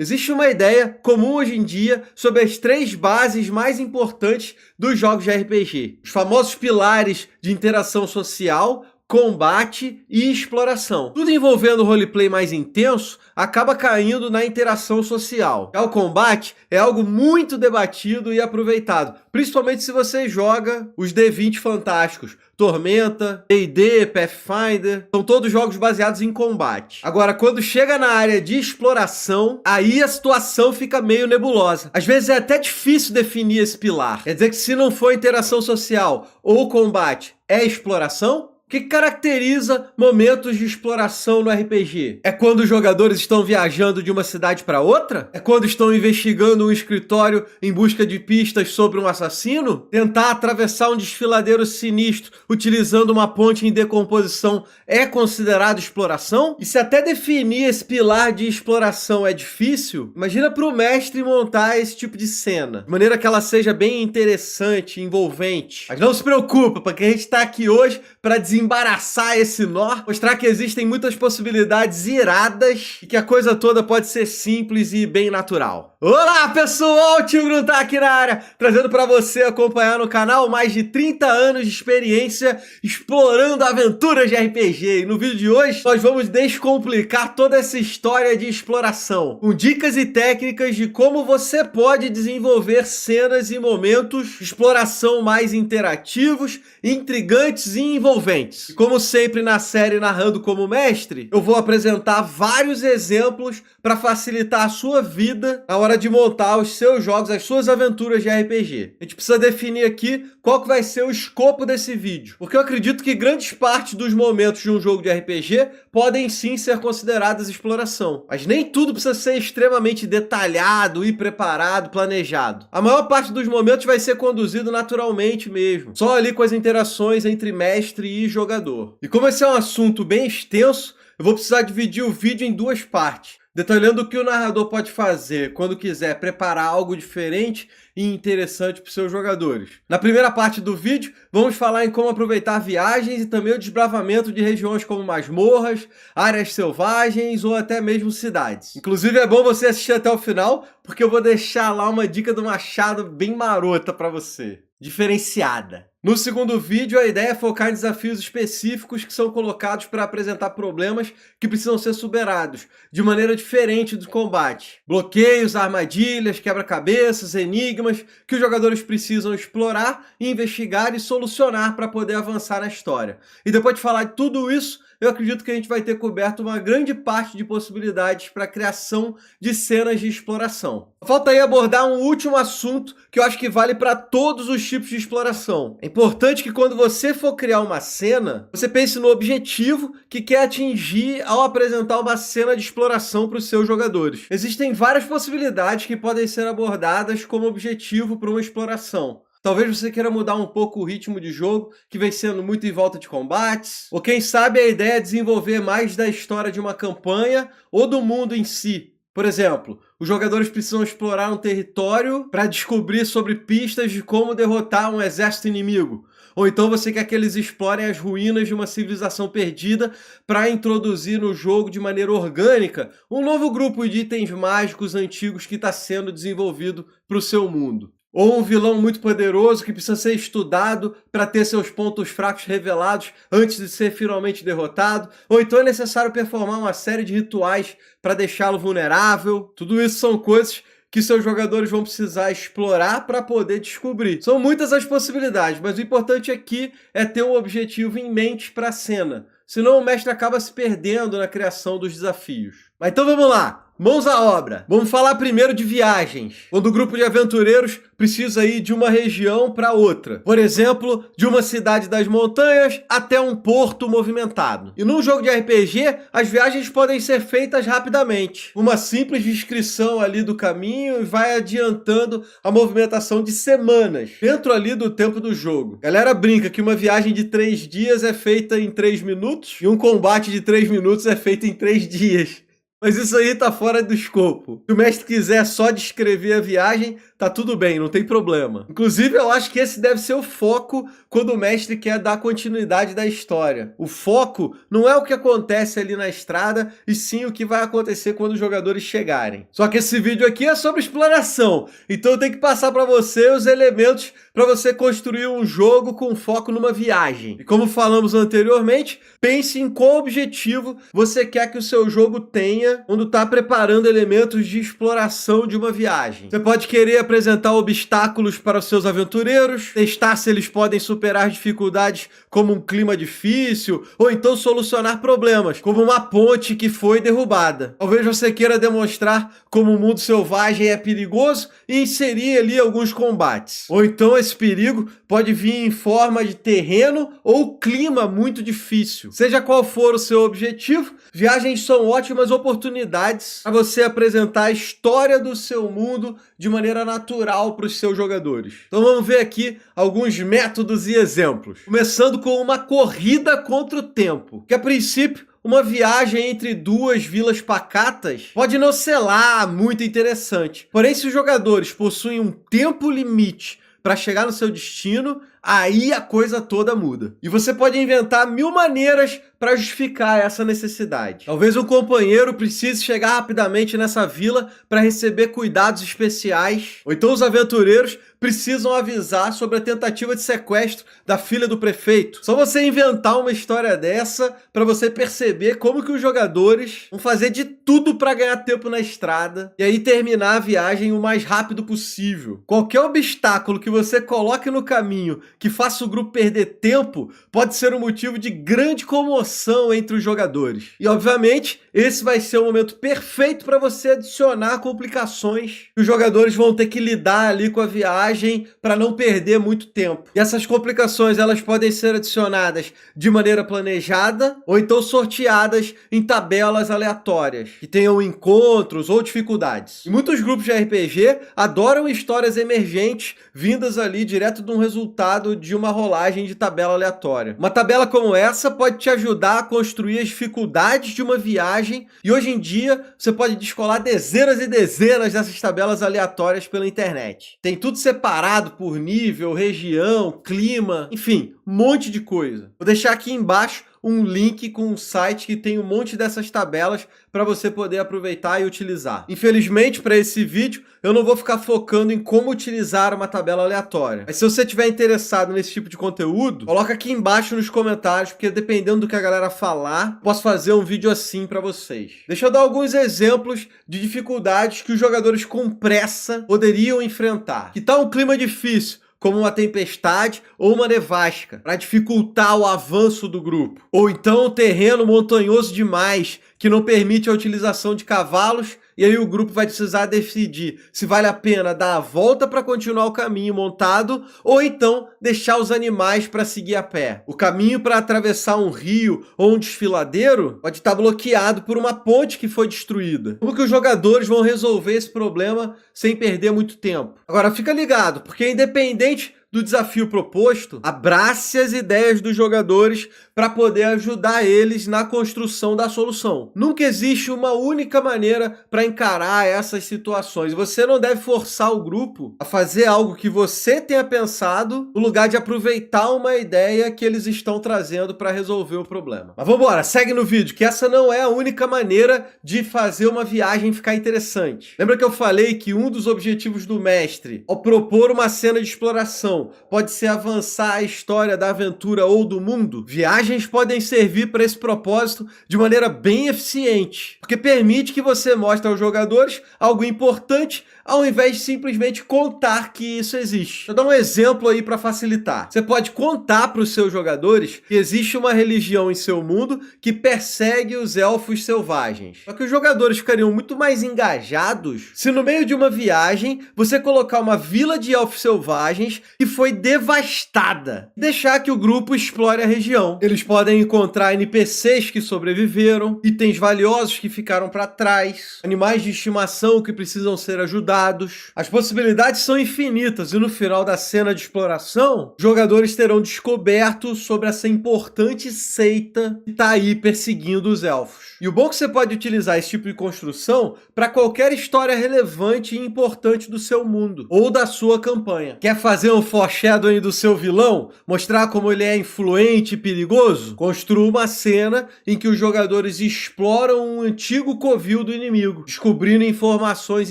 Existe uma ideia comum hoje em dia sobre as três bases mais importantes dos jogos de RPG. Os famosos pilares de interação social, combate e exploração. Tudo envolvendo roleplay mais intenso acaba caindo na interação social. Já o combate é algo muito debatido e aproveitado, principalmente se você joga os D20 fantásticos. Tormenta, D&D, Pathfinder, são todos jogos baseados em combate. Agora, quando chega na área de exploração, aí a situação fica meio nebulosa. Às vezes é até difícil definir esse pilar. Quer dizer que se não for interação social ou combate, é exploração? O que caracteriza momentos de exploração no RPG? É quando os jogadores estão viajando de uma cidade para outra? É quando estão investigando um escritório em busca de pistas sobre um assassino? Tentar atravessar um desfiladeiro sinistro utilizando uma ponte em decomposição é considerado exploração? E se até definir esse pilar de exploração é difícil, imagina para o mestre montar esse tipo de cena, de maneira que ela seja bem interessante, envolvente. Mas não se preocupa, porque a gente está aqui hoje para desembaraçar esse nó, mostrar que existem muitas possibilidades iradas e que a coisa toda pode ser simples e bem natural. Olá pessoal, o Tio Grun tá aqui na área, trazendo para você acompanhar no canal mais de 30 anos de experiência explorando aventuras de RPG. E no vídeo de hoje nós vamos descomplicar toda essa história de exploração, com dicas e técnicas de como você pode desenvolver cenas e momentos de exploração mais interativos, intrigantes e envolventes. E como sempre na série Narrando como Mestre, eu vou apresentar vários exemplos para facilitar a sua vida na hora de montar os seus jogos, as suas aventuras de RPG. A gente precisa definir aqui qual que vai ser o escopo desse vídeo, porque eu acredito que grandes partes dos momentos de um jogo de RPG podem sim ser consideradas exploração, mas nem tudo precisa ser extremamente detalhado e preparado, planejado. A maior parte dos momentos vai ser conduzido naturalmente mesmo, só ali com as interações entre mestre e jogador. E como esse é um assunto bem extenso, eu vou precisar dividir o vídeo em duas partes, detalhando o que o narrador pode fazer quando quiser preparar algo diferente e interessante para os seus jogadores. Na primeira parte do vídeo, vamos falar em como aproveitar viagens e também o desbravamento de regiões como masmorras, áreas selvagens ou até mesmo cidades. Inclusive é bom você assistir até o final, porque eu vou deixar lá uma dica do machado bem marota para você, diferenciada. No segundo vídeo, a ideia é focar em desafios específicos que são colocados para apresentar problemas que precisam ser superados, de maneira diferente do combate. Bloqueios, armadilhas, quebra-cabeças, enigmas que os jogadores precisam explorar, investigar e solucionar para poder avançar na história. E depois de falar de tudo isso, eu acredito que a gente vai ter coberto uma grande parte de possibilidades para a criação de cenas de exploração. Falta aí abordar um último assunto que eu acho que vale para todos os tipos de exploração. É importante que quando você for criar uma cena, você pense no objetivo que quer atingir ao apresentar uma cena de exploração para os seus jogadores. Existem várias possibilidades que podem ser abordadas como objetivo para uma exploração. Talvez você queira mudar um pouco o ritmo de jogo, que vem sendo muito em volta de combates. Ou quem sabe a ideia é desenvolver mais da história de uma campanha ou do mundo em si. Por exemplo, os jogadores precisam explorar um território para descobrir sobre pistas de como derrotar um exército inimigo. Ou então você quer que eles explorem as ruínas de uma civilização perdida para introduzir no jogo de maneira orgânica um novo grupo de itens mágicos antigos que está sendo desenvolvido para o seu mundo. Ou um vilão muito poderoso que precisa ser estudado para ter seus pontos fracos revelados antes de ser finalmente derrotado. Ou então é necessário performar uma série de rituais para deixá-lo vulnerável. Tudo isso são coisas que seus jogadores vão precisar explorar para poder descobrir. São muitas as possibilidades, mas o importante aqui é ter um objetivo em mente para a cena. Senão o mestre acaba se perdendo na criação dos desafios. Mas então vamos lá! Mãos à obra! Vamos falar primeiro de viagens, quando o grupo de aventureiros precisa ir de uma região para outra. Por exemplo, de uma cidade das montanhas até um porto movimentado. E num jogo de RPG, as viagens podem ser feitas rapidamente. Uma simples descrição ali do caminho vai adiantando a movimentação de semanas, dentro ali do tempo do jogo. A galera brinca que uma viagem de 3 dias é feita em 3 minutos e um combate de 3 minutos é feito em 3 dias. Mas isso aí tá fora do escopo. Se o mestre quiser só descrever a viagem, tá tudo bem, não tem problema. Inclusive, eu acho que esse deve ser o foco quando o mestre quer dar continuidade da história. O foco não é o que acontece ali na estrada, e sim o que vai acontecer quando os jogadores chegarem. Só que esse vídeo aqui é sobre exploração, então eu tenho que passar para você os elementos para você construir um jogo com foco numa viagem. E como falamos anteriormente, pense em qual objetivo você quer que o seu jogo tenha quando está preparando elementos de exploração de uma viagem. Você pode querer apresentar obstáculos para os seus aventureiros, testar se eles podem superar dificuldades como um clima difícil, ou então solucionar problemas, como uma ponte que foi derrubada. Talvez você queira demonstrar como o mundo selvagem é perigoso e inserir ali alguns combates. Ou então esse perigo pode vir em forma de terreno ou clima muito difícil. Seja qual for o seu objetivo, viagens são ótimas oportunidades para você apresentar a história do seu mundo de maneira natural para os seus jogadores. Então vamos ver aqui alguns métodos e exemplos. Começando com uma corrida contra o tempo, que a princípio uma viagem entre duas vilas pacatas pode não ser lá muito interessante. Porém, se os jogadores possuem um tempo limite para chegar no seu destino, aí a coisa toda muda. E você pode inventar 1000 maneiras para justificar essa necessidade. Talvez um companheiro precise chegar rapidamente nessa vila para receber cuidados especiais, ou então os aventureiros precisam avisar sobre a tentativa de sequestro da filha do prefeito. Só você inventar uma história dessa para você perceber como que os jogadores vão fazer de tudo para ganhar tempo na estrada e aí terminar a viagem o mais rápido possível. Qualquer obstáculo que você coloque no caminho que faça o grupo perder tempo pode ser um motivo de grande comoção entre os jogadores. E obviamente, esse vai ser o momento perfeito para você adicionar complicações que os jogadores vão ter que lidar ali com a viagem para não perder muito tempo. E essas complicações elas podem ser adicionadas de maneira planejada ou então sorteadas em tabelas aleatórias que tenham encontros ou dificuldades. E muitos grupos de RPG adoram histórias emergentes vindas ali direto de um resultado de uma rolagem de tabela aleatória. Uma tabela como essa pode te ajudar a construir as dificuldades de uma viagem e hoje em dia você pode descolar dezenas e dezenas dessas tabelas aleatórias pela internet. Tem tudo separado por nível, região, clima, enfim, um monte de coisa. Vou deixar aqui embaixo um link com um site que tem um monte dessas tabelas para você poder aproveitar e utilizar. Infelizmente, para esse vídeo, eu não vou ficar focando em como utilizar uma tabela aleatória. Mas se você estiver interessado nesse tipo de conteúdo, coloca aqui embaixo nos comentários, porque dependendo do que a galera falar, posso fazer um vídeo assim para vocês. Deixa eu dar alguns exemplos de dificuldades que os jogadores com pressa poderiam enfrentar. Que tal um clima difícil, como uma tempestade ou uma nevasca, para dificultar o avanço do grupo? Ou então um terreno montanhoso demais, que não permite a utilização de cavalos, e aí o grupo vai precisar decidir se vale a pena dar a volta para continuar o caminho montado, ou então deixar os animais para seguir a pé. O caminho para atravessar um rio ou um desfiladeiro pode estar bloqueado por uma ponte que foi destruída. Como que os jogadores vão resolver esse problema sem perder muito tempo? Agora fica ligado, porque independente do desafio proposto, abrace as ideias dos jogadores para poder ajudar eles na construção da solução. Nunca existe uma única maneira para encarar essas situações. Você não deve forçar o grupo a fazer algo que você tenha pensado, no lugar de aproveitar uma ideia que eles estão trazendo para resolver o problema. Mas vamos embora, segue no vídeo, que essa não é a única maneira de fazer uma viagem ficar interessante. Lembra que eu falei que um dos objetivos do mestre, ao propor uma cena de exploração, pode ser avançar a história da aventura ou do mundo? Viagens podem servir para esse propósito de maneira bem eficiente, porque permite que você mostre aos jogadores algo importante ao invés de simplesmente contar que isso existe. Vou dar um exemplo aí para facilitar. Você pode contar para os seus jogadores que existe uma religião em seu mundo que persegue os elfos selvagens. Só que os jogadores ficariam muito mais engajados se no meio de uma viagem você colocar uma vila de elfos selvagens que foi devastada. Deixar que o grupo explore a região. Eles podem encontrar NPCs que sobreviveram, itens valiosos que ficaram para trás, animais de estimação que precisam ser ajudados. As possibilidades são infinitas e no final da cena de exploração, os jogadores terão descoberto sobre essa importante seita que está aí perseguindo os elfos. E o bom é que você pode utilizar esse tipo de construção para qualquer história relevante e importante do seu mundo ou da sua campanha. Quer fazer um foreshadowing do seu vilão? Mostrar como ele é influente e perigoso? Construa uma cena em que os jogadores exploram um antigo covil do inimigo, descobrindo informações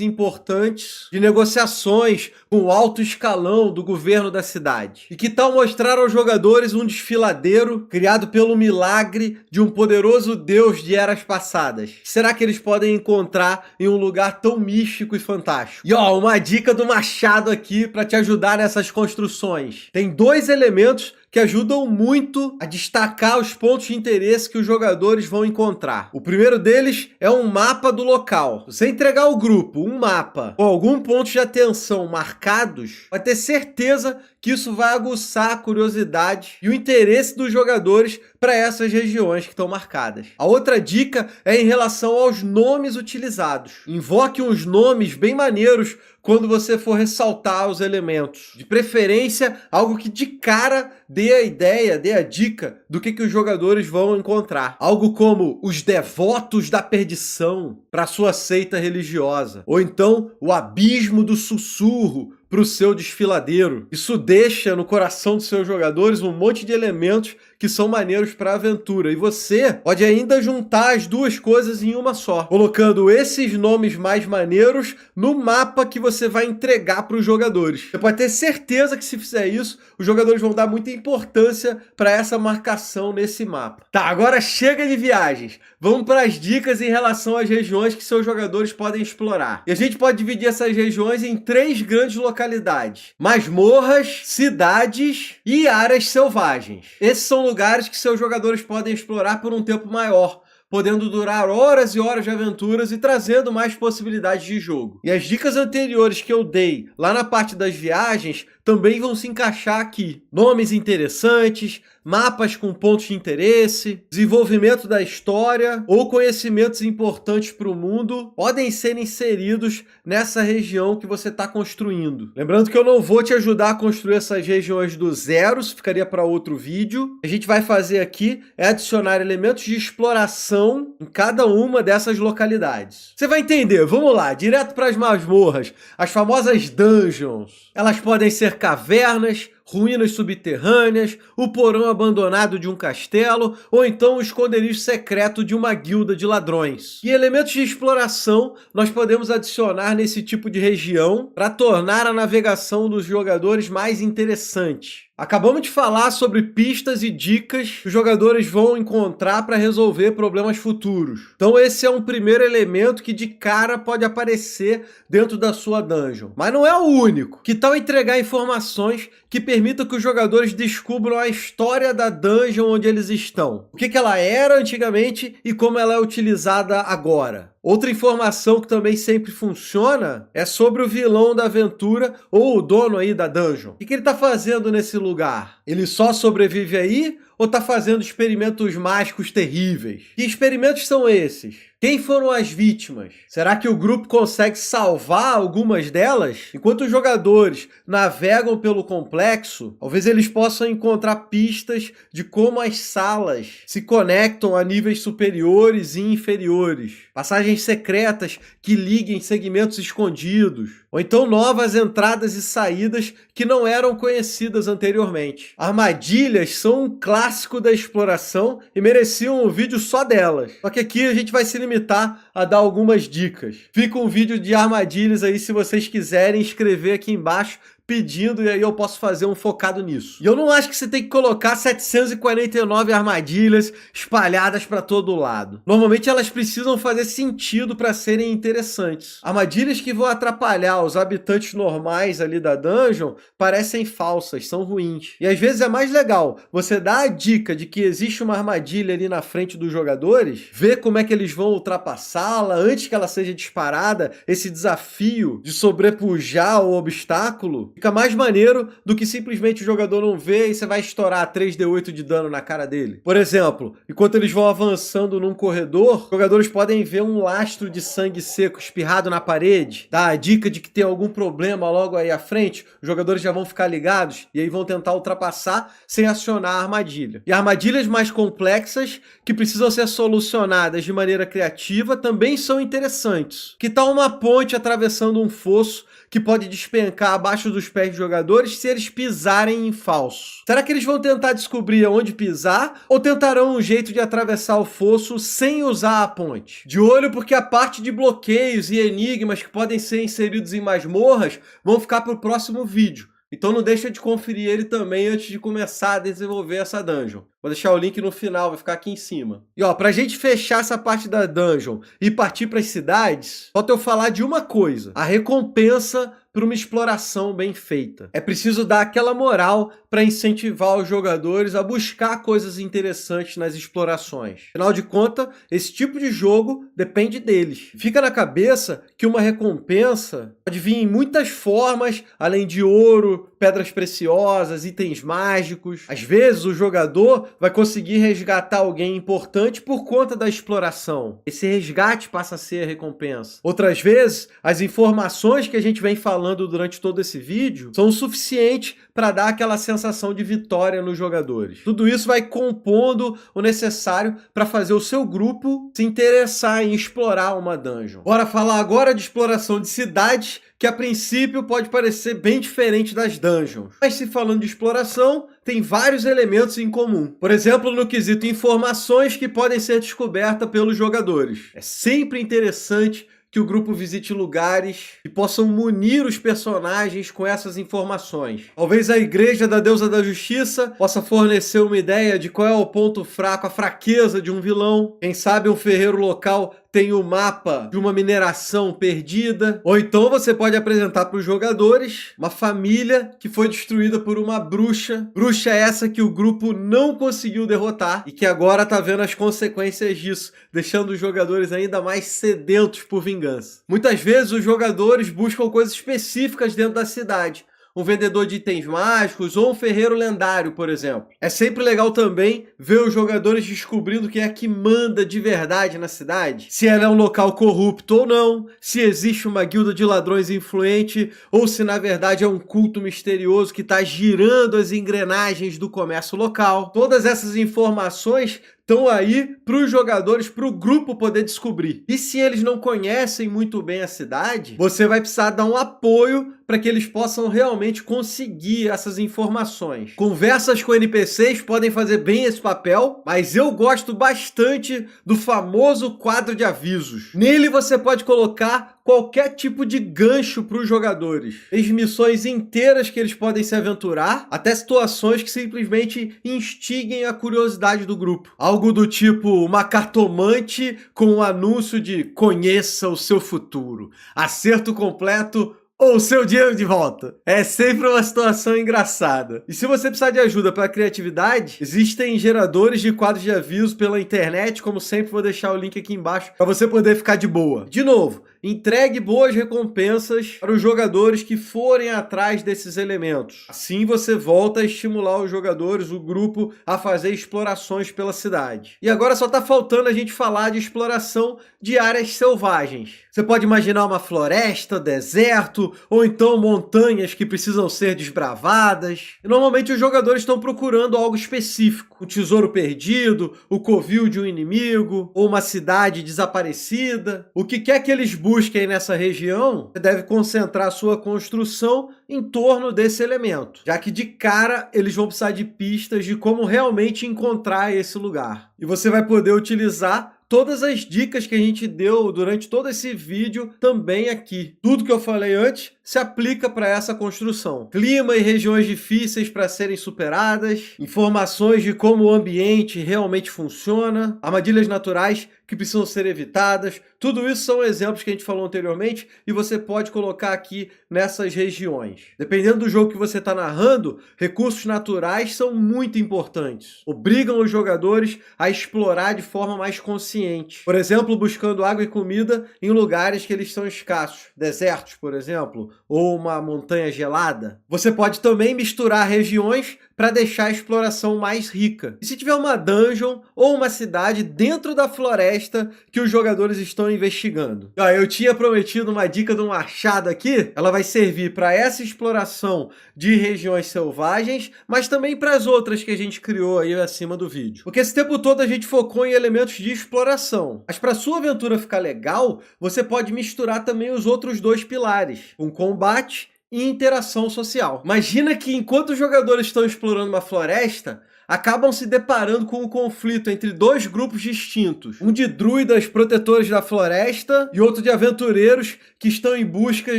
importantes de negociações com o alto escalão do governo da cidade. E que tal mostrar aos jogadores um desfiladeiro criado pelo milagre de um poderoso deus de eras passadas? Será que eles podem encontrar em um lugar tão místico e fantástico? E ó, uma dica do Machado aqui para te ajudar nessas construções. Tem 2 elementos que ajudam muito a destacar os pontos de interesse que os jogadores vão encontrar. O primeiro deles é um mapa do local. Se você entregar ao grupo um mapa com algum ponto de atenção marcados, vai ter certeza que isso vai aguçar a curiosidade e o interesse dos jogadores para essas regiões que estão marcadas. A outra dica é em relação aos nomes utilizados. Invoque uns nomes bem maneiros quando você for ressaltar os elementos. De preferência, algo que de cara dê a ideia, dê a dica do que os jogadores vão encontrar. Algo como os devotos da perdição para sua seita religiosa. Ou então o abismo do sussurro para o seu desfiladeiro. Isso deixa no coração dos seus jogadores um monte de elementos que são maneiros para a aventura. E você pode ainda juntar as duas coisas em uma só, colocando esses nomes mais maneiros no mapa que você vai entregar para os jogadores. Você pode ter certeza que se fizer isso, os jogadores vão dar muita importância para essa marcação nesse mapa. Tá, agora chega de viagens. Vamos para as dicas em relação às regiões que seus jogadores podem explorar. E a gente pode dividir essas regiões em 3 grandes localidades: masmorras, cidades e áreas selvagens. Esses são lugares que seus jogadores podem explorar por um tempo maior, podendo durar horas e horas de aventuras e trazendo mais possibilidades de jogo. E as dicas anteriores que eu dei lá na parte das viagens também vão se encaixar aqui. Nomes interessantes, mapas com pontos de interesse, desenvolvimento da história ou conhecimentos importantes para o mundo podem ser inseridos nessa região que você está construindo. Lembrando que eu não vou te ajudar a construir essas regiões do zero, isso ficaria para outro vídeo. O que a gente vai fazer aqui é adicionar elementos de exploração em cada uma dessas localidades. Você vai entender, vamos lá, direto para as masmorras, as famosas dungeons. Elas podem ser cavernas, ruínas subterrâneas, o porão abandonado de um castelo ou então o esconderijo secreto de uma guilda de ladrões. E elementos de exploração nós podemos adicionar nesse tipo de região para tornar a navegação dos jogadores mais interessante. Acabamos de falar sobre pistas e dicas que os jogadores vão encontrar para resolver problemas futuros. Então esse é um primeiro elemento que de cara pode aparecer dentro da sua dungeon. Mas não é o único. Que tal entregar informações que permitam que os jogadores descubram a história da dungeon onde eles estão? O que ela era antigamente e como ela é utilizada agora? Outra informação que também sempre funciona é sobre o vilão da aventura ou o dono aí da dungeon. O que ele está fazendo nesse lugar? Ele só sobrevive aí ou está fazendo experimentos mágicos terríveis? Que experimentos são esses? Quem foram as vítimas? Será que o grupo consegue salvar algumas delas? Enquanto os jogadores navegam pelo complexo, talvez eles possam encontrar pistas de como as salas se conectam a níveis superiores e inferiores. Passagens secretas que liguem segmentos escondidos. Ou então novas entradas e saídas que não eram conhecidas anteriormente. Armadilhas são um clássico da exploração e mereciam um vídeo só delas. Só que aqui a gente vai se limitar a dar algumas dicas. Fica um vídeo de armadilhas aí se vocês quiserem escrever aqui embaixo pedindo, e aí eu posso fazer um focado nisso. E eu não acho que você tem que colocar 749 armadilhas espalhadas para todo lado. Normalmente elas precisam fazer sentido para serem interessantes. Armadilhas que vão atrapalhar os habitantes normais ali da dungeon parecem falsas, são ruins. E às vezes é mais legal você dar a dica de que existe uma armadilha ali na frente dos jogadores, ver como é que eles vão ultrapassá-la antes que ela seja disparada, esse desafio de sobrepujar o obstáculo, Fica mais maneiro do que simplesmente o jogador não vê e você vai estourar 3d8 de dano na cara dele. Por exemplo, enquanto eles vão avançando num corredor, os jogadores podem ver um lastro de sangue seco espirrado na parede, dá a dica de que tem algum problema logo aí à frente, os jogadores já vão ficar ligados e aí vão tentar ultrapassar sem acionar a armadilha. E armadilhas mais complexas que precisam ser solucionadas de maneira criativa também são interessantes. Que tal uma ponte atravessando um fosso que pode despencar abaixo dos pés dos jogadores se eles pisarem em falso? Será que eles vão tentar descobrir onde pisar ou tentarão um jeito de atravessar o fosso sem usar a ponte? De olho, porque a parte de bloqueios e enigmas que podem ser inseridos em masmorras vão ficar para o próximo vídeo. Então não deixa de conferir ele também antes de começar a desenvolver essa dungeon. Vou deixar o link no final, vai ficar aqui em cima. E ó, pra gente fechar essa parte da dungeon e partir para as cidades, falta eu falar de uma coisa: a recompensa para uma exploração bem feita. É preciso dar aquela moral para incentivar os jogadores a buscar coisas interessantes nas explorações. Afinal de contas, esse tipo de jogo depende deles. Fica na cabeça que uma recompensa pode vir em muitas formas, além de ouro, pedras preciosas, itens mágicos. Às vezes o jogador vai conseguir resgatar alguém importante por conta da exploração. Esse resgate passa a ser a recompensa. Outras vezes, as informações que a gente vem falando durante todo esse vídeo são o suficiente para dar aquela sensação de vitória nos jogadores. Tudo isso vai compondo o necessário para fazer o seu grupo se interessar em explorar uma dungeon. Bora falar agora de exploração de cidades, que a princípio pode parecer bem diferente das dungeons. Mas se falando de exploração, tem vários elementos em comum. Por exemplo, no quesito informações que podem ser descobertas pelos jogadores. É sempre interessante que o grupo visite lugares que possam munir os personagens com essas informações. Talvez a Igreja da Deusa da Justiça possa fornecer uma ideia de qual é o ponto fraco, a fraqueza de um vilão. Quem sabe um ferreiro local tem o mapa de uma mineração perdida. Ou então você pode apresentar para os jogadores uma família que foi destruída por uma bruxa. Bruxa essa que o grupo não conseguiu derrotar e que agora está vendo as consequências disso, deixando os jogadores ainda mais sedentos por vingança. Muitas vezes os jogadores buscam coisas específicas dentro da cidade. Um vendedor de itens mágicos ou um ferreiro lendário, por exemplo. É sempre legal também ver os jogadores descobrindo quem é que manda de verdade na cidade. Se ela é um local corrupto ou não, se existe uma guilda de ladrões influente ou se na verdade é um culto misterioso que está girando as engrenagens do comércio local. Todas essas informações estão aí para os jogadores, para o grupo poder descobrir. E se eles não conhecem muito bem a cidade, você vai precisar dar um apoio para que eles possam realmente conseguir essas informações. Conversas com NPCs podem fazer bem esse papel, mas eu gosto bastante do famoso quadro de avisos. Nele você pode colocar qualquer tipo de gancho para os jogadores. Desde missões inteiras que eles podem se aventurar, até situações que simplesmente instiguem a curiosidade do grupo. Algo do tipo uma cartomante com um anúncio de conheça o seu futuro, acerto completo ou seu dinheiro de volta. É sempre uma situação engraçada. E se você precisar de ajuda para a criatividade, existem geradores de quadros de aviso pela internet, como sempre vou deixar o link aqui embaixo para você poder ficar de boa. De novo, entregue boas recompensas para os jogadores que forem atrás desses elementos. Assim você volta a estimular os jogadores, o grupo, a fazer explorações pela cidade. E agora só está faltando a gente falar de exploração de áreas selvagens. Você pode imaginar uma floresta, deserto, ou então montanhas que precisam ser desbravadas. E normalmente os jogadores estão procurando algo específico. Um tesouro perdido, o covil de um inimigo, ou uma cidade desaparecida. O que quer que eles busquem nessa região, você deve concentrar sua construção em torno desse elemento, já que de cara eles vão precisar de pistas de como realmente encontrar esse lugar. E você vai poder utilizar todas as dicas que a gente deu durante todo esse vídeo também aqui. Tudo que eu falei antes se aplica para essa construção. Clima e regiões difíceis para serem superadas, informações de como o ambiente realmente funciona, armadilhas naturais que precisam ser evitadas. Tudo isso são exemplos que a gente falou anteriormente e você pode colocar aqui nessas regiões. Dependendo do jogo que você está narrando, recursos naturais são muito importantes. Obrigam os jogadores a explorar de forma mais consciente. Por exemplo, buscando água e comida em lugares que eles são escassos. Desertos, por exemplo, ou uma montanha gelada. Você pode também misturar regiões para deixar a exploração mais rica. E se tiver uma dungeon ou uma cidade dentro da floresta que os jogadores estão investigando? Eu tinha prometido uma dica do machado aqui, ela vai servir para essa exploração de regiões selvagens, mas também para as outras que a gente criou aí acima do vídeo. Porque esse tempo todo a gente focou em elementos de exploração. Mas para sua aventura ficar legal, você pode misturar também os outros dois pilares, um combate e interação social. Imagina que enquanto os jogadores estão explorando uma floresta, acabam se deparando com um conflito entre dois grupos distintos. Um de druidas protetores da floresta e outro de aventureiros que estão em busca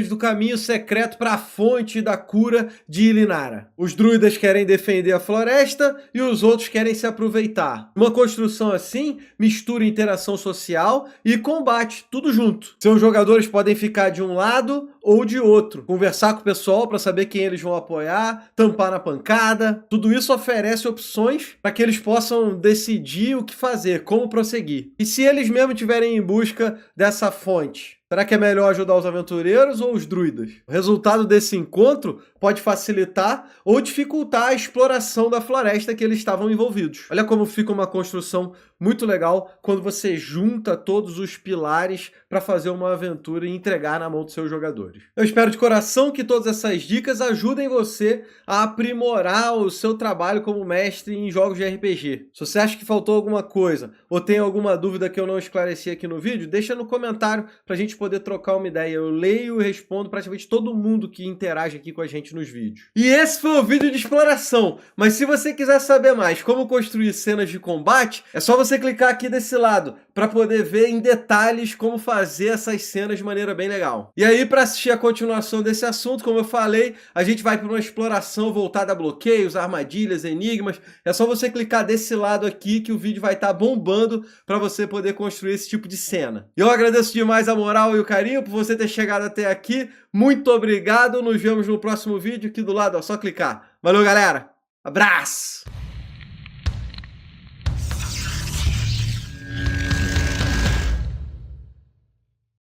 do caminho secreto para a fonte da cura de Ilinara. Os druidas querem defender a floresta e os outros querem se aproveitar. Uma construção assim mistura interação social e combate, tudo junto. Seus jogadores podem ficar de um lado ou de outro, conversar com o pessoal para saber quem eles vão apoiar, tampar na pancada. Tudo isso oferece opções para que eles possam decidir o que fazer, como prosseguir. E se eles mesmo estiverem em busca dessa fonte, será que é melhor ajudar os aventureiros ou os druidas? O resultado desse encontro pode facilitar ou dificultar a exploração da floresta que eles estavam envolvidos. Olha como fica uma construção muito legal quando você junta todos os pilares para fazer uma aventura e entregar na mão dos seus jogadores. Eu espero de coração que todas essas dicas ajudem você a aprimorar o seu trabalho como mestre em jogos de RPG. Se você acha que faltou alguma coisa ou tem alguma dúvida que eu não esclareci aqui no vídeo, deixa no comentário para a gente poder trocar uma ideia. Eu leio e respondo praticamente todo mundo que interage aqui com a gente nos vídeos. E esse foi o vídeo de exploração, mas se você quiser saber mais como construir cenas de combate, é só você clicar aqui desse lado para poder ver em detalhes como fazer essas cenas de maneira bem legal. E aí, para assistir a continuação desse assunto, como eu falei, a gente vai para uma exploração voltada a bloqueios, armadilhas, enigmas. É só você clicar desse lado aqui que o vídeo vai estar bombando para você poder construir esse tipo de cena. E eu agradeço demais a moral e o carinho por você ter chegado até aqui. Muito obrigado, nos vemos no próximo vídeo aqui do lado, é só clicar. Valeu, galera! Abraço!